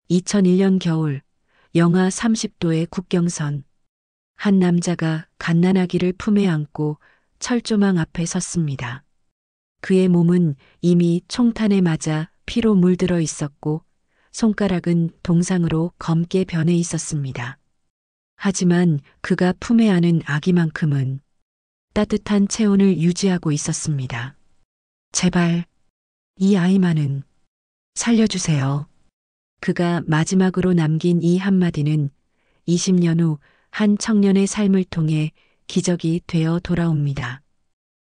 2001년 겨울, 영하 30도의 국경선. 한 남자가 갓난아기를 품에 안고 철조망 앞에 섰습니다. 그의 몸은 이미 총탄에 맞아 피로 물들어 있었고 손가락은 동상으로 검게 변해 있었습니다. 하지만 그가 품에 안은 아기만큼은 따뜻한 체온을 유지하고 있었습니다. 제발, 이 아이만은 살려주세요. 그가 마지막으로 남긴 이 한마디는 20년 후 한 청년의 삶을 통해 기적이 되어 돌아옵니다.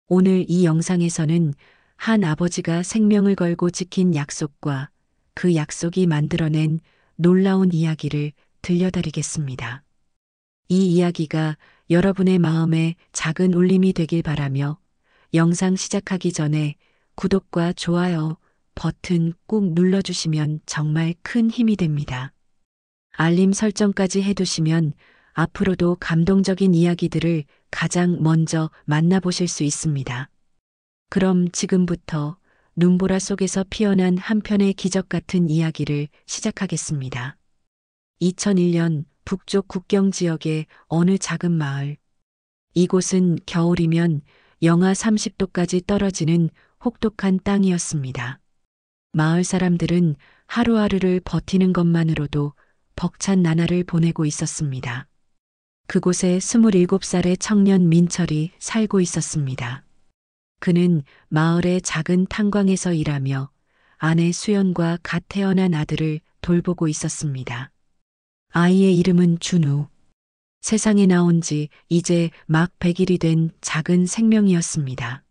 오늘 이 영상에서는 한 아버지가 생명을 걸고 지킨 약속과 그 약속이 만들어낸 놀라운 이야기를 들려드리겠습니다. 이 이야기가 여러분의 마음에 작은 울림이 되길 바라며 영상 시작하기 전에 구독과 좋아요 버튼 꾹 눌러주시면 정말 큰 힘이 됩니다. 알림 설정까지 해두시면 앞으로도 감동적인 이야기들을 가장 먼저 만나보실 수 있습니다. 그럼 지금부터 눈보라 속에서 피어난 한 편의 기적 같은 이야기를 시작하겠습니다. 2001년 북쪽 국경 지역의 어느 작은 마을. 이곳은 겨울이면 영하 30도까지 떨어지는 혹독한 땅이었습니다. 마을 사람들은 하루하루를 버티는 것만으로도 벅찬 나날을 보내고 있었습니다. 그곳에 27살의 청년 민철이 살고 있었습니다. 그는 마을의 작은 탄광에서 일하며 아내 수연과 갓 태어난 아들을 돌보고 있었습니다. 아이의 이름은 준우. 세상에 나온 지 이제 막 100일이 된 작은 생명이었습니다.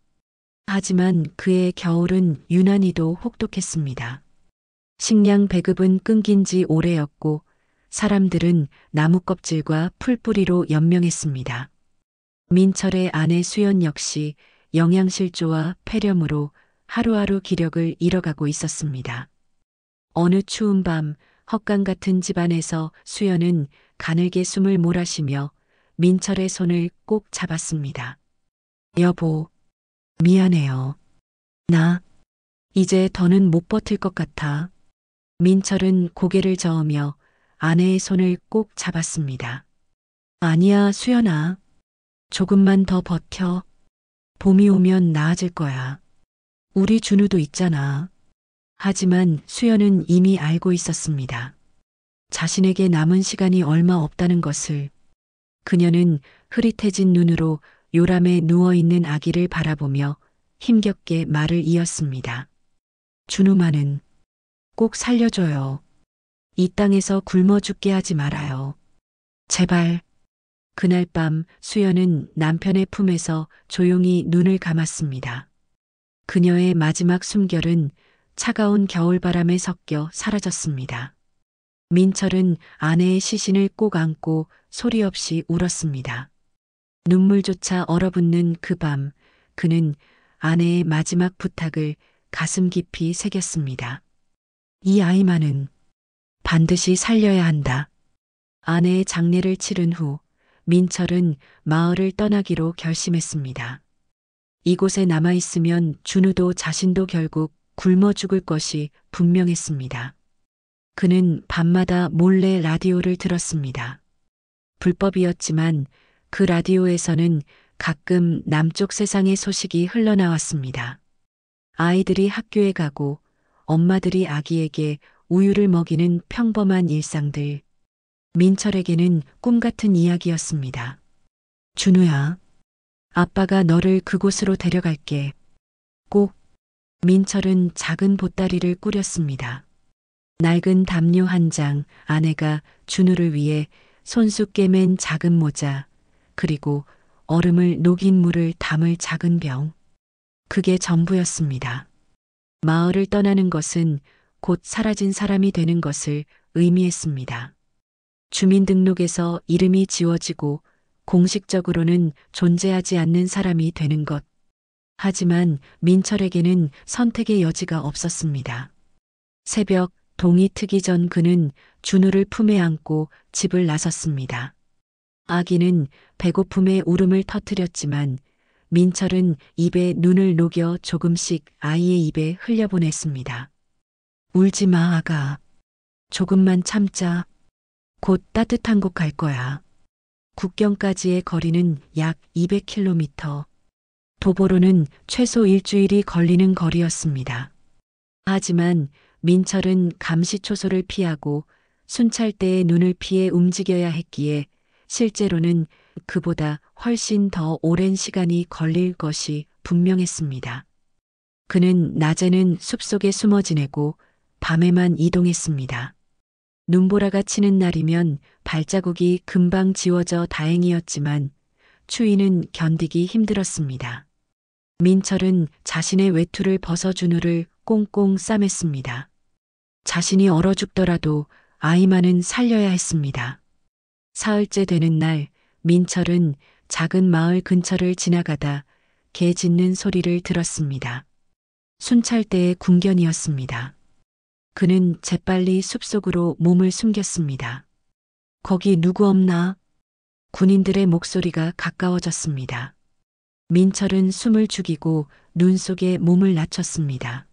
하지만 그의 겨울은 유난히도 혹독했습니다. 식량 배급은 끊긴 지 오래였고 사람들은 나무 껍질과 풀뿌리로 연명했습니다. 민철의 아내 수연 역시 영양실조와 폐렴으로 하루하루 기력을 잃어가고 있었습니다. 어느 추운 밤 헛간 같은 집안에서 수연은 가늘게 숨을 몰아쉬며 민철의 손을 꼭 잡았습니다. 여보, 미안해요. 나 이제 더는 못 버틸 것 같아. 민철은 고개를 저으며 아내의 손을 꼭 잡았습니다. 아니야, 수연아. 조금만 더 버텨. 봄이 오면 나아질 거야. 우리 준우도 있잖아. 하지만 수연은 이미 알고 있었습니다. 자신에게 남은 시간이 얼마 없다는 것을. 그녀는 흐릿해진 눈으로 요람에 누워있는 아기를 바라보며 힘겹게 말을 이었습니다. 준우만은 꼭 살려줘요. 이 땅에서 굶어 죽게 하지 말아요. 제발. 그날 밤 수연은 남편의 품에서 조용히 눈을 감았습니다. 그녀의 마지막 숨결은 차가운 겨울바람에 섞여 사라졌습니다. 민철은 아내의 시신을 꼭 안고 소리 없이 울었습니다. 눈물조차 얼어붙는 그 밤, 그는 아내의 마지막 부탁을 가슴 깊이 새겼습니다. 이 아이만은 반드시 살려야 한다. 아내의 장례를 치른 후 민철은 마을을 떠나기로 결심했습니다. 이곳에 남아있으면 준우도 자신도 결국 굶어 죽을 것이 분명했습니다. 그는 밤마다 몰래 라디오를 들었습니다. 불법이었지만 그 라디오에서는 가끔 남쪽 세상의 소식이 흘러나왔습니다. 아이들이 학교에 가고 엄마들이 아기에게 우유를 먹이는 평범한 일상들. 민철에게는 꿈 같은 이야기였습니다. 준우야, 아빠가 너를 그곳으로 데려갈게. 꼭. 민철은 작은 보따리를 꾸렸습니다. 낡은 담요 한 장, 아내가 준우를 위해 손수 꿰맨 작은 모자, 그리고 얼음을 녹인 물을 담을 작은 병. 그게 전부였습니다. 마을을 떠나는 것은 곧 사라진 사람이 되는 것을 의미했습니다. 주민등록에서 이름이 지워지고 공식적으로는 존재하지 않는 사람이 되는 것. 하지만 민철에게는 선택의 여지가 없었습니다. 새벽 동이 트기 전 그는 준우를 품에 안고 집을 나섰습니다. 아기는 배고픔에 울음을 터뜨렸지만 민철은 입에 눈을 녹여 조금씩 아이의 입에 흘려보냈습니다. 울지 마, 아가. 조금만 참자. 곧 따뜻한 곳 갈 거야. 국경까지의 거리는 약 200km. 도보로는 최소 일주일이 걸리는 거리였습니다. 하지만 민철은 감시초소를 피하고 순찰대의 눈을 피해 움직여야 했기에 실제로는 그보다 훨씬 더 오랜 시간이 걸릴 것이 분명했습니다. 그는 낮에는 숲속에 숨어 지내고 밤에만 이동했습니다. 눈보라가 치는 날이면 발자국이 금방 지워져 다행이었지만 추위는 견디기 힘들었습니다. 민철은 자신의 외투를 벗어 준우를 꽁꽁 싸맸습니다. 자신이 얼어 죽더라도 아이만은 살려야 했습니다. 사흘째 되는 날 민철은 작은 마을 근처를 지나가다 개 짖는 소리를 들었습니다. 순찰대의 군견이었습니다. 그는 재빨리 숲속으로 몸을 숨겼습니다. 거기 누구 없나? 군인들의 목소리가 가까워졌습니다. 민철은 숨을 죽이고 눈 속에 몸을 낮췄습니다.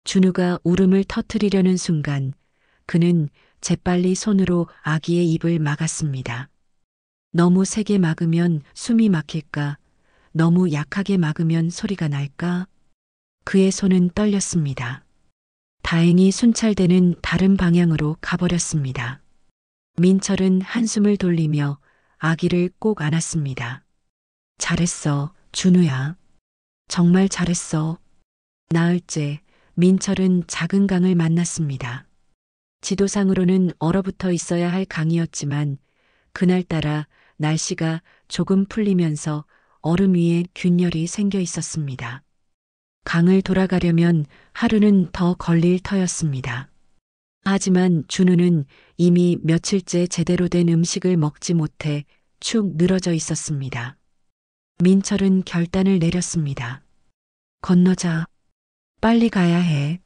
준우가 울음을 터뜨리려는 순간 그는 재빨리 손으로 아기의 입을 막았습니다. 너무 세게 막으면 숨이 막힐까? 너무 약하게 막으면 소리가 날까? 그의 손은 떨렸습니다. 다행히 순찰대는 다른 방향으로 가버렸습니다. 민철은 한숨을 돌리며 아기를 꼭 안았습니다. 잘했어, 준우야. 정말 잘했어. 나흘째 민철은 작은 강을 만났습니다. 지도상으로는 얼어붙어 있어야 할 강이었지만 그날따라 날씨가 조금 풀리면서 얼음 위에 균열이 생겨 있었습니다. 강을 돌아가려면 하루는 더 걸릴 터였습니다. 하지만 준우는 이미 며칠째 제대로 된 음식을 먹지 못해 축 늘어져 있었습니다. 민철은 결단을 내렸습니다. 건너자. 빨리 가야 해.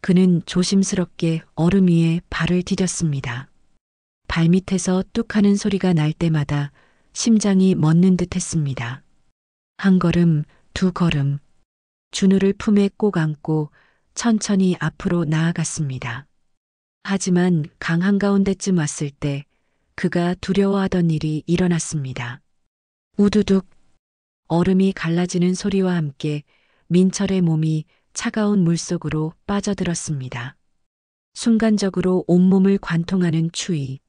그는 조심스럽게 얼음 위에 발을 디뎠습니다. 발밑에서 뚝 하는 소리가 날 때마다 심장이 멎는 듯 했습니다. 한 걸음, 두 걸음. 준우를 품에 꼭 안고 천천히 앞으로 나아갔습니다. 하지만 강 한가운데쯤 왔을 때 그가 두려워하던 일이 일어났습니다. 우두둑. 얼음이 갈라지는 소리와 함께 민철의 몸이 차가운 물속으로 빠져들었습니다. 순간적으로 온몸을 관통하는 추위.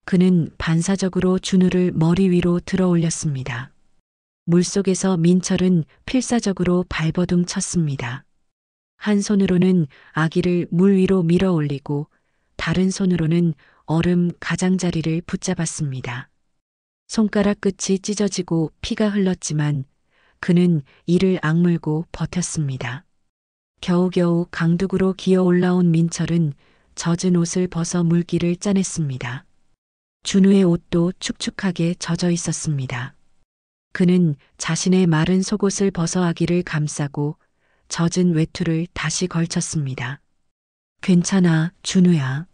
그는 반사적으로 준우를 머리 위로 들어 올렸습니다. 물속에서 민철은 필사적으로 발버둥 쳤습니다. 한 손으로는 아기를 물 위로 밀어 올리고 다른 손으로는 얼음 가장자리를 붙잡았습니다. 손가락 끝이 찢어지고 피가 흘렀지만 그는 이를 악물고 버텼습니다. 겨우겨우 강둑으로 기어 올라온 민철은 젖은 옷을 벗어 물기를 짜냈습니다. 준우의 옷도 축축하게 젖어 있었습니다. 그는 자신의 마른 속옷을 벗어 아기를 감싸고 젖은 외투를 다시 걸쳤습니다. 괜찮아, 준우야.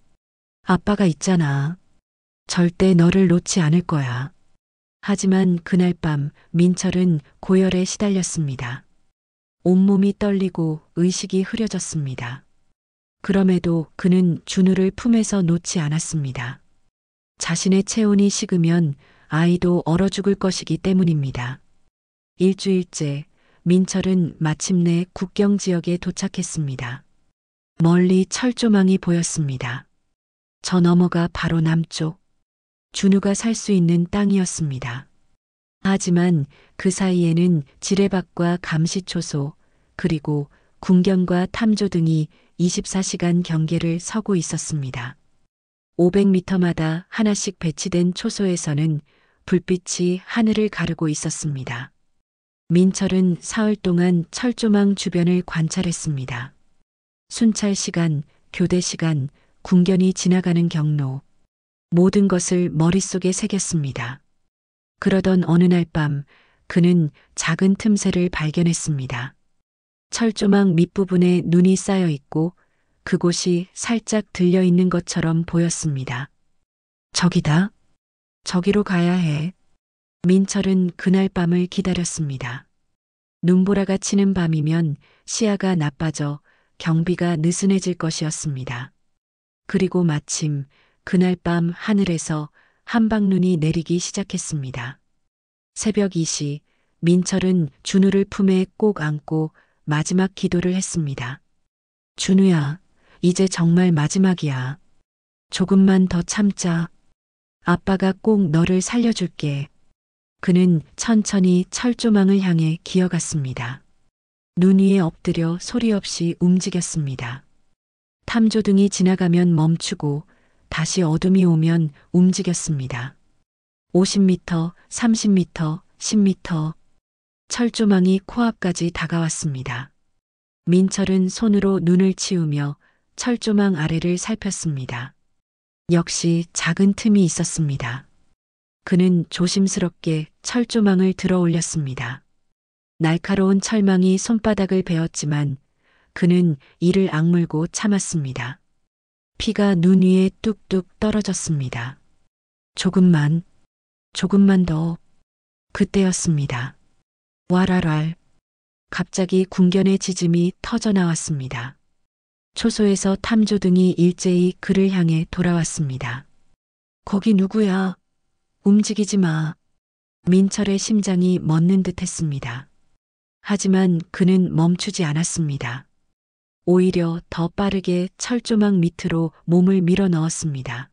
아빠가 있잖아. 절대 너를 놓지 않을 거야. 하지만 그날 밤 민철은 고열에 시달렸습니다. 온몸이 떨리고 의식이 흐려졌습니다. 그럼에도 그는 준우를 품에서 놓지 않았습니다. 자신의 체온이 식으면 아이도 얼어 죽을 것이기 때문입니다. 일주일째 민철은 마침내 국경 지역에 도착했습니다. 멀리 철조망이 보였습니다. 저 너머가 바로 남쪽. 준우가 살 수 있는 땅이었습니다. 하지만 그 사이에는 지뢰밭과 감시초소 그리고 군경과 탐조 등이 24시간 경계를 서고 있었습니다. 500m마다 하나씩 배치된 초소에서는 불빛이 하늘을 가르고 있었습니다. 민철은 사흘 동안 철조망 주변을 관찰했습니다. 순찰 시간, 교대 시간, 군견이 지나가는 경로, 모든 것을 머릿속에 새겼습니다. 그러던 어느 날 밤 그는 작은 틈새를 발견했습니다. 철조망 밑부분에 눈이 쌓여 있고 그곳이 살짝 들려 있는 것처럼 보였습니다. 저기다. 저기로 가야 해. 민철은 그날 밤을 기다렸습니다. 눈보라가 치는 밤이면 시야가 나빠져 경비가 느슨해질 것이었습니다. 그리고 마침 그날 밤 하늘에서 한방눈이 내리기 시작했습니다. 새벽 2시 민철은 준우를 품에 꼭 안고 마지막 기도를 했습니다. 준우야, 이제 정말 마지막이야. 조금만 더 참자. 아빠가 꼭 너를 살려줄게. 그는 천천히 철조망을 향해 기어갔습니다. 눈 위에 엎드려 소리 없이 움직였습니다. 탐조등이 지나가면 멈추고 다시 어둠이 오면 움직였습니다. 50m, 30m, 10m. 철조망이 코앞까지 다가왔습니다. 민철은 손으로 눈을 치우며 철조망 아래를 살폈습니다. 역시 작은 틈이 있었습니다. 그는 조심스럽게 철조망을 들어 올렸습니다. 날카로운 철망이 손바닥을 베었지만 그는 이를 악물고 참았습니다. 피가 눈 위에 뚝뚝 떨어졌습니다. 조금만 더. 그때였습니다. 와랄랄. 갑자기 궁견의 짖음이 터져 나왔습니다. 초소에서 탐조등이 일제히 그를 향해 돌아왔습니다. 거기 누구야? 움직이지 마. 민철의 심장이 멎는 듯 했습니다. 하지만 그는 멈추지 않았습니다. 오히려 더 빠르게 철조망 밑으로 몸을 밀어 넣었습니다.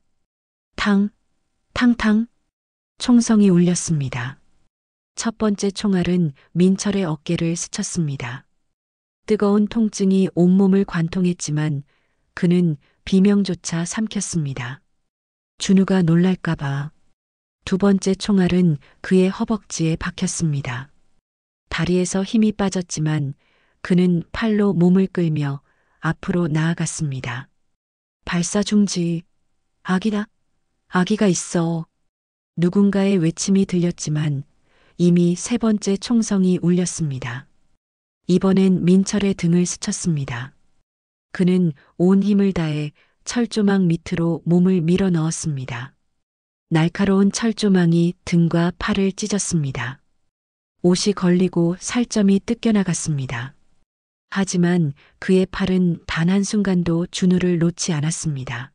탕탕. 총성이 울렸습니다. 첫 번째 총알은 민철의 어깨를 스쳤습니다. 뜨거운 통증이 온몸을 관통했지만 그는 비명조차 삼켰습니다. 준우가 놀랄까봐. 두 번째 총알은 그의 허벅지에 박혔습니다. 다리에서 힘이 빠졌지만 그는 팔로 몸을 끌며 앞으로 나아갔습니다. 발사 중지. 아기가 있어. 누군가의 외침이 들렸지만 이미 세 번째 총성이 울렸습니다. 이번엔 민철의 등을 스쳤습니다. 그는 온 힘을 다해 철조망 밑으로 몸을 밀어 넣었습니다. 날카로운 철조망이 등과 팔을 찢었습니다. 옷이 걸리고 살점이 뜯겨나갔습니다. 하지만 그의 팔은 단 한순간도 준우를 놓지 않았습니다.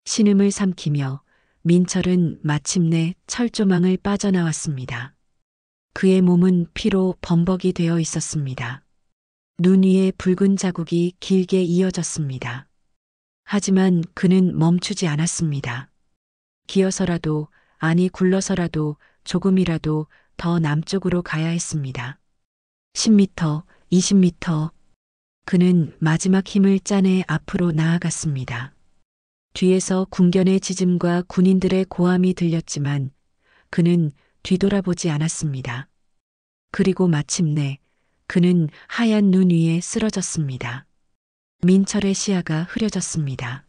신음을 삼키며 민철은 마침내 철조망을 빠져나왔습니다. 그의 몸은 피로 범벅이 되어 있었습니다. 눈 위에 붉은 자국이 길게 이어졌습니다. 하지만 그는 멈추지 않았습니다. 기어서라도, 아니 굴러서라도 조금이라도 더 남쪽으로 가야 했습니다. 10m, 20m. 그는 마지막 힘을 짜내 앞으로 나아갔습니다. 뒤에서 궁견의 짖음과 군인들의 고함이 들렸지만 그는 뒤돌아보지 않았습니다. 그리고 마침내 그는 하얀 눈 위에 쓰러졌습니다. 민철의 시야가 흐려졌습니다.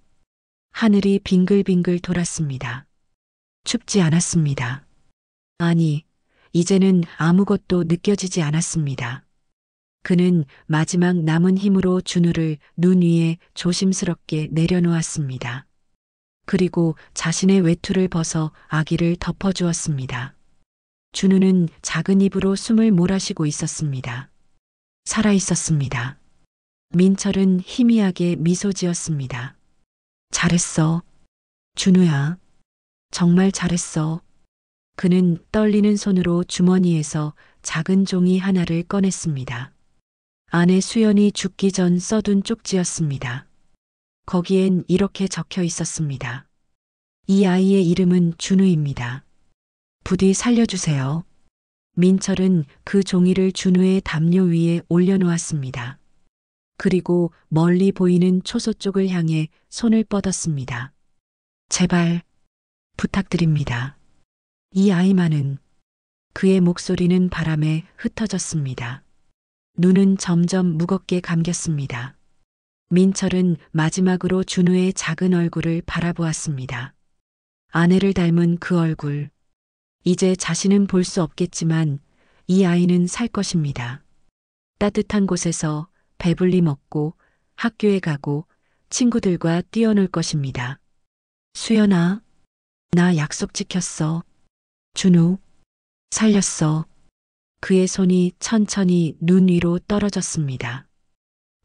하늘이 빙글빙글 돌았습니다. 춥지 않았습니다. 아니, 이제는 아무것도 느껴지지 않았습니다. 그는 마지막 남은 힘으로 준우를 눈 위에 조심스럽게 내려놓았습니다. 그리고 자신의 외투를 벗어 아기를 덮어주었습니다. 준우는 작은 입으로 숨을 몰아쉬고 있었습니다. 살아 있었습니다. 민철은 희미하게 미소 지었습니다. 잘했어. 준우야. 정말 잘했어. 그는 떨리는 손으로 주머니에서 작은 종이 하나를 꺼냈습니다. 안에 수연이 죽기 전 써둔 쪽지였습니다. 거기엔 이렇게 적혀 있었습니다. 이 아이의 이름은 준우입니다. 부디 살려주세요. 민철은 그 종이를 준우의 담요 위에 올려놓았습니다. 그리고 멀리 보이는 초소 쪽을 향해 손을 뻗었습니다. 제발 부탁드립니다. 이 아이만은. 그의 목소리는 바람에 흩어졌습니다. 눈은 점점 무겁게 감겼습니다. 민철은 마지막으로 준우의 작은 얼굴을 바라보았습니다. 아내를 닮은 그 얼굴. 이제 자신은 볼 수 없겠지만 이 아이는 살 것입니다. 따뜻한 곳에서 배불리 먹고 학교에 가고 친구들과 뛰어놀 것입니다. 수연아, 나 약속 지켰어. 준우, 살렸어. 그의 손이 천천히 눈 위로 떨어졌습니다.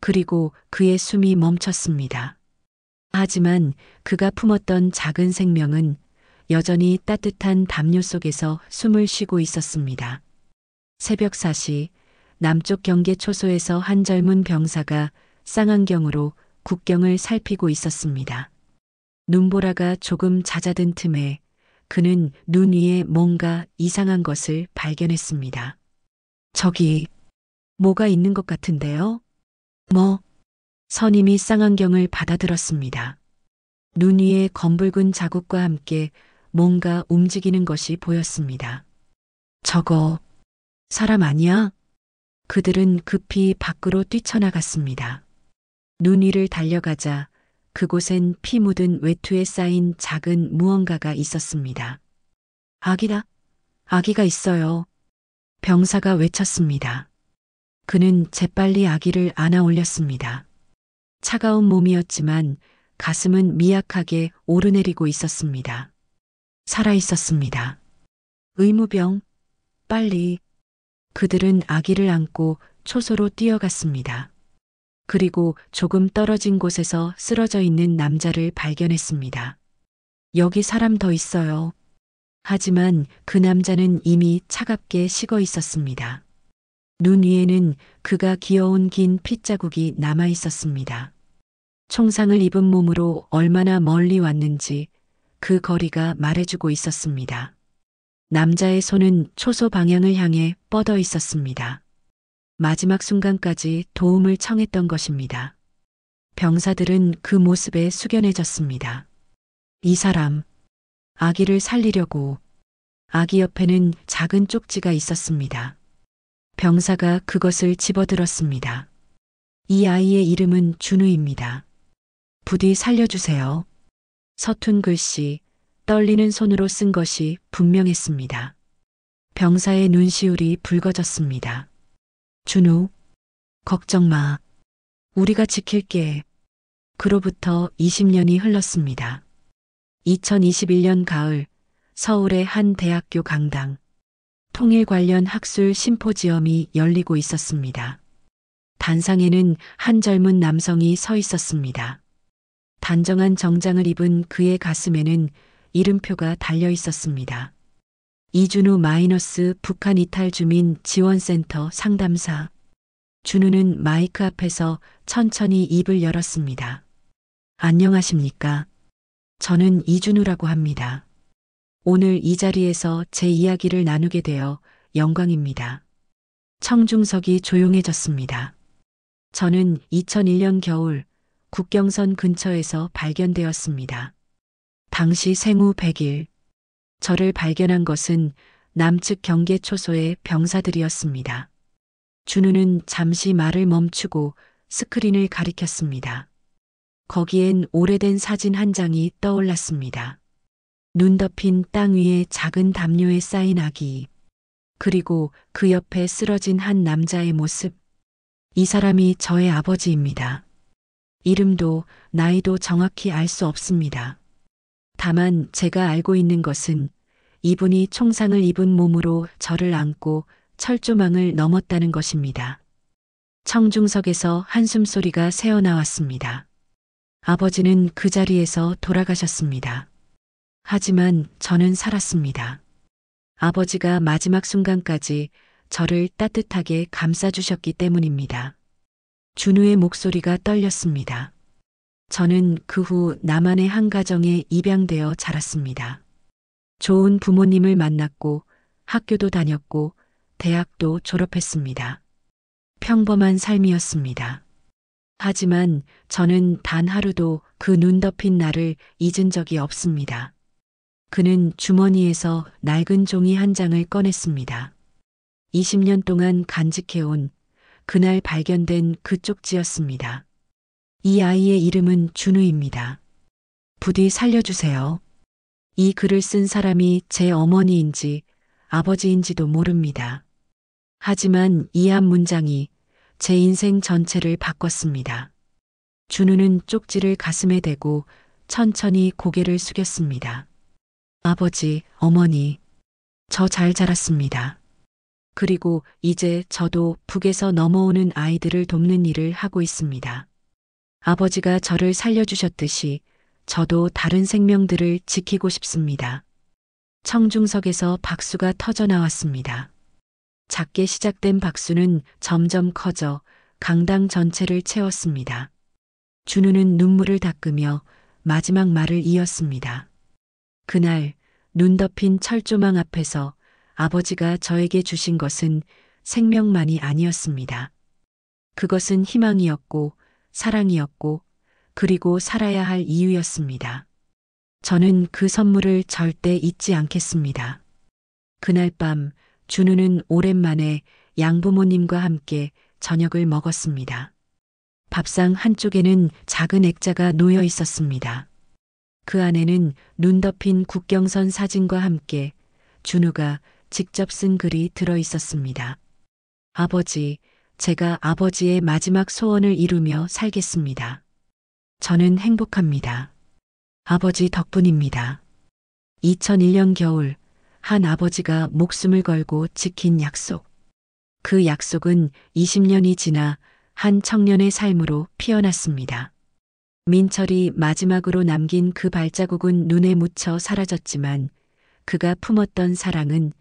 그리고 그의 숨이 멈췄습니다. 하지만 그가 품었던 작은 생명은 여전히 따뜻한 담요 속에서 숨을 쉬고 있었습니다. 새벽 4시 남쪽 경계 초소에서 한 젊은 병사가 쌍안경으로 국경을 살피고 있었습니다. 눈보라가 조금 잦아든 틈에 그는 눈 위에 뭔가 이상한 것을 발견했습니다. 저기 뭐가 있는 것 같은데요? 뭐? 선임이 쌍안경을 받아들었습니다. 눈 위에 검붉은 자국과 함께 뭔가 움직이는 것이 보였습니다. 저거 사람 아니야? 그들은 급히 밖으로 뛰쳐나갔습니다. 눈 위를 달려가자 그곳엔 피 묻은 외투에 쌓인 작은 무언가가 있었습니다. 아기다. 아기가 있어요. 병사가 외쳤습니다. 그는 재빨리 아기를 안아 올렸습니다. 차가운 몸이었지만 가슴은 미약하게 오르내리고 있었습니다. 살아 있었습니다. 의무병, 빨리. 그들은 아기를 안고 초소로 뛰어갔습니다. 그리고 조금 떨어진 곳에서 쓰러져 있는 남자를 발견했습니다. 여기 사람 더 있어요. 하지만 그 남자는 이미 차갑게 식어 있었습니다. 눈 위에는 그가 귀여운 긴 핏자국이 남아 있었습니다. 총상을 입은 몸으로 얼마나 멀리 왔는지 그 거리가 말해주고 있었습니다. 남자의 손은 초소 방향을 향해 뻗어 있었습니다. 마지막 순간까지 도움을 청했던 것입니다. 병사들은 그 모습에 숙연해졌습니다. 이 사람, 아기를 살리려고. 아기 옆에는 작은 쪽지가 있었습니다. 병사가 그것을 집어들었습니다. 이 아이의 이름은 준우입니다. 부디 살려주세요. 서툰 글씨, 떨리는 손으로 쓴 것이 분명했습니다. 병사의 눈시울이 붉어졌습니다. 준우, 걱정 마. 우리가 지킬게. 그로부터 20년이 흘렀습니다. 2021년 가을, 서울의 한 대학교 강당. 통일 관련 학술 심포지엄이 열리고 있었습니다. 단상에는 한 젊은 남성이 서 있었습니다. 단정한 정장을 입은 그의 가슴에는 이름표가 달려 있었습니다. 이준우 마이너스 북한 이탈 주민 지원센터 상담사. 준우는 마이크 앞에서 천천히 입을 열었습니다. 안녕하십니까? 저는 이준우라고 합니다. 오늘 이 자리에서 제 이야기를 나누게 되어 영광입니다. 청중석이 조용해졌습니다. 저는 2001년 겨울 국경선 근처에서 발견되었습니다. 당시 생후 100일. 저를 발견한 것은 남측 경계 초소의 병사들이었습니다. 준우는 잠시 말을 멈추고 스크린을 가리켰습니다. 거기엔 오래된 사진 한 장이 떠올랐습니다. 눈 덮인 땅 위에 작은 담요에 쌓인 아기. 그리고 그 옆에 쓰러진 한 남자의 모습. 이 사람이 저의 아버지입니다. 이름도 나이도 정확히 알 수 없습니다. 다만 제가 알고 있는 것은 이분이 총상을 입은 몸으로 저를 안고 철조망을 넘었다는 것입니다. 청중석에서 한숨소리가 새어나왔습니다. 아버지는 그 자리에서 돌아가셨습니다. 하지만 저는 살았습니다. 아버지가 마지막 순간까지 저를 따뜻하게 감싸주셨기 때문입니다. 준우의 목소리가 떨렸습니다. 저는 그 후 남한의 한 가정에 입양되어 자랐습니다. 좋은 부모님을 만났고 학교도 다녔고 대학도 졸업했습니다. 평범한 삶이었습니다. 하지만 저는 단 하루도 그 눈 덮인 날을 잊은 적이 없습니다. 그는 주머니에서 낡은 종이 한 장을 꺼냈습니다. 20년 동안 간직해온 그날 발견된 그 쪽지였습니다. 이 아이의 이름은 준우입니다. 부디 살려주세요. 이 글을 쓴 사람이 제 어머니인지 아버지인지도 모릅니다. 하지만 이 한 문장이 제 인생 전체를 바꿨습니다. 준우는 쪽지를 가슴에 대고 천천히 고개를 숙였습니다. 아버지, 어머니, 저 잘 자랐습니다. 그리고 이제 저도 북에서 넘어오는 아이들을 돕는 일을 하고 있습니다. 아버지가 저를 살려주셨듯이 저도 다른 생명들을 지키고 싶습니다. 청중석에서 박수가 터져 나왔습니다. 작게 시작된 박수는 점점 커져 강당 전체를 채웠습니다. 준우는 눈물을 닦으며 마지막 말을 이었습니다. 그날 눈 덮인 철조망 앞에서 아버지가 저에게 주신 것은 생명만이 아니었습니다. 그것은 희망이었고 사랑이었고 그리고 살아야 할 이유였습니다. 저는 그 선물을 절대 잊지 않겠습니다. 그날 밤 준우는 오랜만에 양부모님과 함께 저녁을 먹었습니다. 밥상 한쪽에는 작은 액자가 놓여 있었습니다. 그 안에는 눈 덮인 국경선 사진과 함께 준우가 직접 쓴 글이 들어 있었습니다. 아버지, 제가 아버지의 마지막 소원을 이루며 살겠습니다. 저는 행복합니다. 아버지 덕분입니다. 2001년 겨울, 한 아버지가 목숨을 걸고 지킨 약속. 그 약속은 20년이 지나 한 청년의 삶으로 피어났습니다. 민철이 마지막으로 남긴 그 발자국은 눈에 묻혀 사라졌지만 그가 품었던 사랑은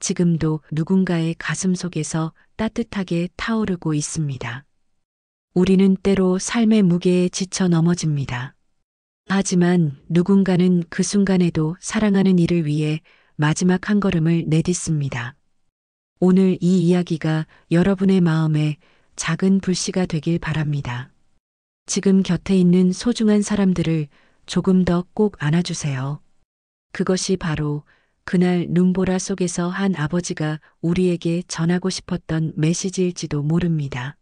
지금도 누군가의 가슴 속에서 따뜻하게 타오르고 있습니다. 우리는 때로 삶의 무게에 지쳐 넘어집니다. 하지만 누군가는 그 순간에도 사랑하는 이를 위해 마지막 한 걸음을 내딛습니다. 오늘 이 이야기가 여러분의 마음에 작은 불씨가 되길 바랍니다. 지금 곁에 있는 소중한 사람들을 조금 더 꼭 안아주세요. 그것이 바로 그날 눈보라 속에서 한 아버지가 우리에게 전하고 싶었던 메시지일지도 모릅니다.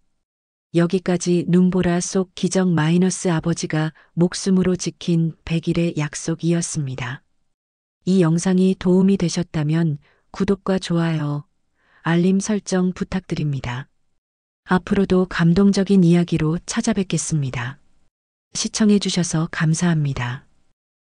여기까지 눈보라 속 기적 마이너스 아버지가 목숨으로 지킨 100일의 약속이었습니다. 이 영상이 도움이 되셨다면 구독과 좋아요, 알림 설정 부탁드립니다. 앞으로도 감동적인 이야기로 찾아뵙겠습니다. 시청해 주셔서 감사합니다.